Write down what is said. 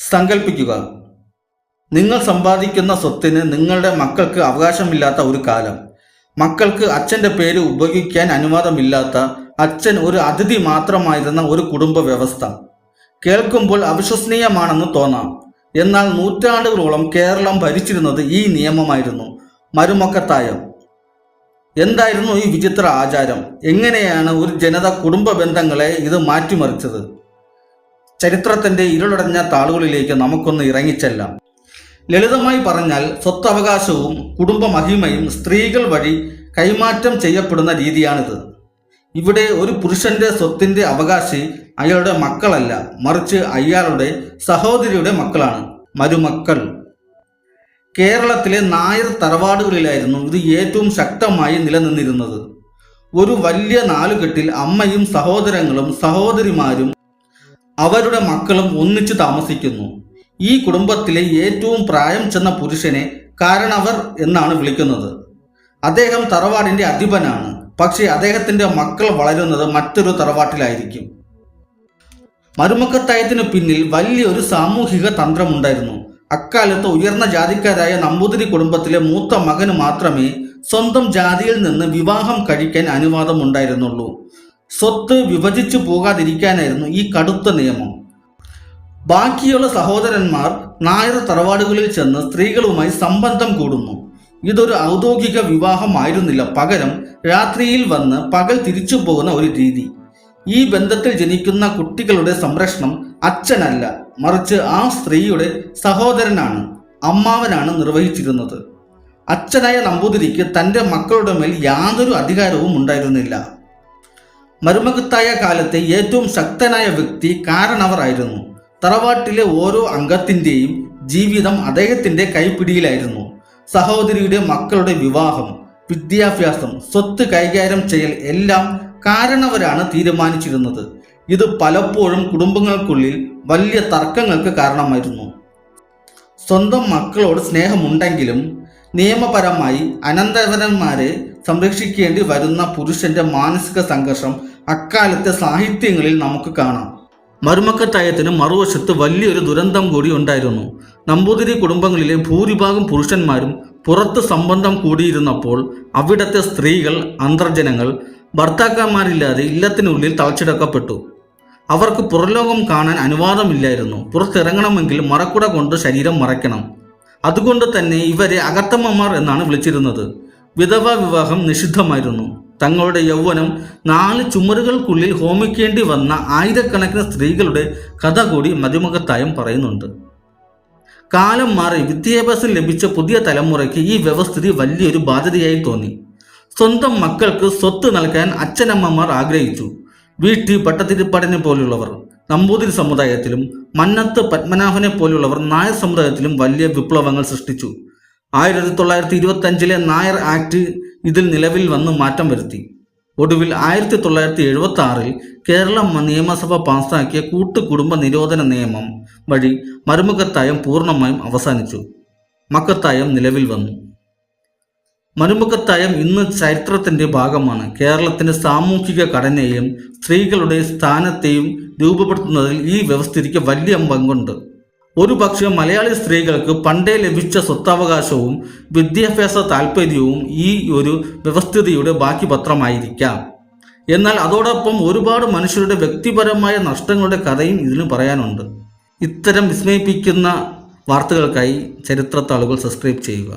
സങ്കല്പിക്കുക, നിങ്ങൾ സമ്പാദിക്കുന്ന സ്വത്തിന് നിങ്ങളുടെ മക്കൾക്ക് അവകാശമില്ലാത്ത ഒരു കാലം. മക്കൾക്ക് അച്ഛൻ്റെ പേര് ഉപയോഗിക്കാൻ അനുവാദമില്ലാത്ത, അച്ഛൻ ഒരു അതിഥി മാത്രമായിരുന്ന ഒരു കുടുംബ വ്യവസ്ഥ. കേൾക്കുമ്പോൾ അവിശ്വസനീയമാണെന്ന് തോന്നാം. എന്നാൽ നൂറ്റാണ്ടുകളോളം കേരളം ഭരിച്ചിരുന്നത് ഈ നിയമമായിരുന്നു, മരുമക്കത്തായം. എന്തായിരുന്നു ഈ വിചിത്ര ആചാരം? എങ്ങനെയാണ് ഒരു ജനത കുടുംബ ബന്ധങ്ങളെ ഇത് മാറ്റിമറിച്ചത്? ചരിത്രത്തിന്റെ ഇരുളടഞ്ഞ താളുകളിലേക്ക് നമുക്കൊന്ന് ഇറങ്ങിച്ചെല്ലാം. ലളിതമായി പറഞ്ഞാൽ, സ്വത്തവകാശവും കുടുംബ മഹിമയും സ്ത്രീകൾ വഴി കൈമാറ്റം ചെയ്യപ്പെടുന്ന രീതിയാണിത്. ഇവിടെ ഒരു പുരുഷന്റെ സ്വത്തിന്റെ അവകാശി അയാളുടെ മക്കളല്ല, മറിച്ച് അയാളുടെ സഹോദരിയുടെ മക്കളാണ്, മരുമക്കൾ. കേരളത്തിലെ നായർ തറവാടുകളിലായിരുന്നു ഇത് ഏറ്റവും ശക്തമായി നിലനിന്നിരുന്നത്. ഒരു വലിയ നാലുകെട്ടിൽ അമ്മയും സഹോദരങ്ങളും സഹോദരിമാരും അവരുടെ മക്കളും ഒന്നിച്ചു താമസിക്കുന്നു. ഈ കുടുംബത്തിലെ ഏറ്റവും പ്രായം ചെന്ന പുരുഷനെ കാരണവർ എന്നാണ് വിളിക്കുന്നത്. അദ്ദേഹം തറവാടിന്റെ അധിപനാണ്. പക്ഷേ അദ്ദേഹത്തിന്റെ മക്കൾ വളരുന്നത് മറ്റൊരു തറവാട്ടിലായിരിക്കും. മരുമക്കത്തായത്തിനു പിന്നിൽ വലിയൊരു സാമൂഹിക തന്ത്രമുണ്ടായിരുന്നു. അക്കാലത്ത് ഉയർന്ന ജാതിക്കാരായ നമ്പൂതിരി കുടുംബത്തിലെ മൂത്ത മകന് മാത്രമേ സ്വന്തം ജാതിയിൽ നിന്ന് വിവാഹം കഴിക്കാൻ അനുവാദമുണ്ടായിരുന്നുള്ളൂ. സ്വത്ത് വിഭജിച്ചു പോകാതിരിക്കാനായിരുന്നു ഈ കടുത്ത നിയമം. ബാക്കിയുള്ള സഹോദരന്മാർ നായർ തറവാടുകളിൽ ചെന്ന് സ്ത്രീകളുമായി സംബന്ധം കൂടുന്നു. ഇതൊരു ഔദ്യോഗിക വിവാഹമായിരുന്നില്ല, പകരം രാത്രിയിൽ വന്ന് പകൽ തിരിച്ചു പോകുന്ന ഒരു രീതി. ഈ ബന്ധത്തിൽ ജനിക്കുന്ന കുട്ടികളുടെ സംരക്ഷണം അച്ഛനല്ല, മറിച്ച് ആ സ്ത്രീയുടെ സഹോദരനാണ്, അമ്മാവനാണ് നിർവഹിച്ചിരുന്നത്. അച്ഛനായ നമ്പൂതിരിക്ക് തൻ്റെ മക്കളുടെ മേൽ യാതൊരു അധികാരവും ഉണ്ടായിരുന്നില്ല. മരുമക്കത്തായ കാലത്തെ ഏറ്റവും ശക്തനായ വ്യക്തി കാരണവർ ആയിരുന്നു. തറവാട്ടിലെ ഓരോ അംഗത്തിൻ്റെയും ജീവിതം അദ്ദേഹത്തിൻ്റെ കൈപ്പിടിയിലായിരുന്നു. സഹോദരിയുടെ മക്കളുടെ വിവാഹം, വിദ്യാഭ്യാസം, സ്വത്ത് കൈകാര്യം ചെയ്യൽ എല്ലാം കാരണവരാണ് തീരുമാനിച്ചിരുന്നത്. ഇത് പലപ്പോഴും കുടുംബങ്ങൾക്കുള്ളിൽ വലിയ തർക്കങ്ങൾക്ക് കാരണമായിരുന്നു. സ്വന്തം മക്കളോട് സ്നേഹമുണ്ടെങ്കിലും നിയമപരമായി അനന്തരവന്മാരെ സംരക്ഷിക്കേണ്ടി വരുന്ന പുരുഷന്റെ മാനസിക സംഘർഷം അക്കാലത്തെ സാഹിത്യങ്ങളിൽ നമുക്ക് കാണാം. മരുമക്കത്തായത്തിന് മറുവശത്ത് വലിയൊരു ദുരന്തം കൂടി ഉണ്ടായിരുന്നു. നമ്പൂതിരി കുടുംബങ്ങളിലെ ഭൂരിഭാഗം പുരുഷന്മാരും പുറത്ത് സംബന്ധം കൂടിയിരുന്നപ്പോൾ അവിടത്തെ സ്ത്രീകൾ, അന്തർജനങ്ങൾ ഭർത്താക്കന്മാരില്ലാതെ ഇല്ലത്തിനുള്ളിൽ തളച്ചിടക്കപ്പെട്ടു. അവർക്ക് പുറലോകം കാണാൻ അനുവാദമില്ലായിരുന്നു. പുറത്തിറങ്ങണമെങ്കിൽ മറക്കുട കൊണ്ട് ശരീരം മറയ്ക്കണം. അതുകൊണ്ട് തന്നെ ഇവരെ അകത്തമ്മമാർ എന്നാണ് വിളിച്ചിരുന്നത്. വിധവാ വിവാഹം നിഷിദ്ധമായിരുന്നു. തങ്ങളുടെ യൗവനം 4 ചുമരുകൾക്കുള്ളിൽ ഹോമിക്കേണ്ടി വന്ന ആയിരക്കണക്കിന് സ്ത്രീകളുടെ കഥ കൂടി മരുമക്കത്തായം പറയുന്നുണ്ട്. കാലം മാറി വിദ്യാഭ്യാസം ലഭിച്ച പുതിയ തലമുറയ്ക്ക് ഈ വ്യവസ്ഥിതി വലിയൊരു ബാധ്യതയായി തോന്നി. സ്വന്തം മക്കൾക്ക് സ്വത്ത് നൽകാൻ അച്ഛനമ്മമാർ ആഗ്രഹിച്ചു. വീട്ടി ഭട്ടതിരിപ്പാടിനെ പോലുള്ളവർ നമ്പൂതിരി സമുദായത്തിലും മന്നത്ത് പത്മനാഭനെ പോലുള്ളവർ നായർ സമുദായത്തിലും വലിയ വിപ്ലവങ്ങൾ സൃഷ്ടിച്ചു. 1925 നായർ ആക്ട് ഇതിൽ നിലവിൽ വന്ന് മാറ്റം വരുത്തി. ഒടുവിൽ 1976 കേരള നിയമസഭ പാസാക്കിയ കൂട്ടുകുടുംബ നിരോധന നിയമം വഴി മരുമക്കത്തായം പൂർണ്ണമായും അവസാനിച്ചു. മക്കത്തായം നിലവിൽ വന്നു. മരുമക്കത്തായം ഇന്ന് ചരിത്രത്തിന്റെ ഭാഗമാണ്. കേരളത്തിന്റെ സാമൂഹിക ഘടനയെയും സ്ത്രീകളുടെ സ്ഥാനത്തെയും രൂപപ്പെടുത്തുന്നതിൽ ഈ വ്യവസ്ഥിതിക്ക് വലിയ പങ്കുണ്ട്. ഒരു പക്ഷേ മലയാളി സ്ത്രീകൾക്ക് പണ്ടേ ലഭിച്ച സ്വത്തവകാശവും വിദ്യാഭ്യാസ താല്പര്യവും ഈ ഒരു വ്യവസ്ഥിതിയുടെ ബാക്കി പത്രമായിരിക്കാം. എന്നാൽ അതോടൊപ്പം ഒരുപാട് മനുഷ്യരുടെ വ്യക്തിപരമായ നഷ്ടങ്ങളുടെ കഥയും ഇതിന് പറയാനുണ്ട്. ഇത്തരം വിസ്മയിപ്പിക്കുന്ന വാർത്തകൾക്കായി ചരിത്രത്താളുകൾ സബ്സ്ക്രൈബ് ചെയ്യുക.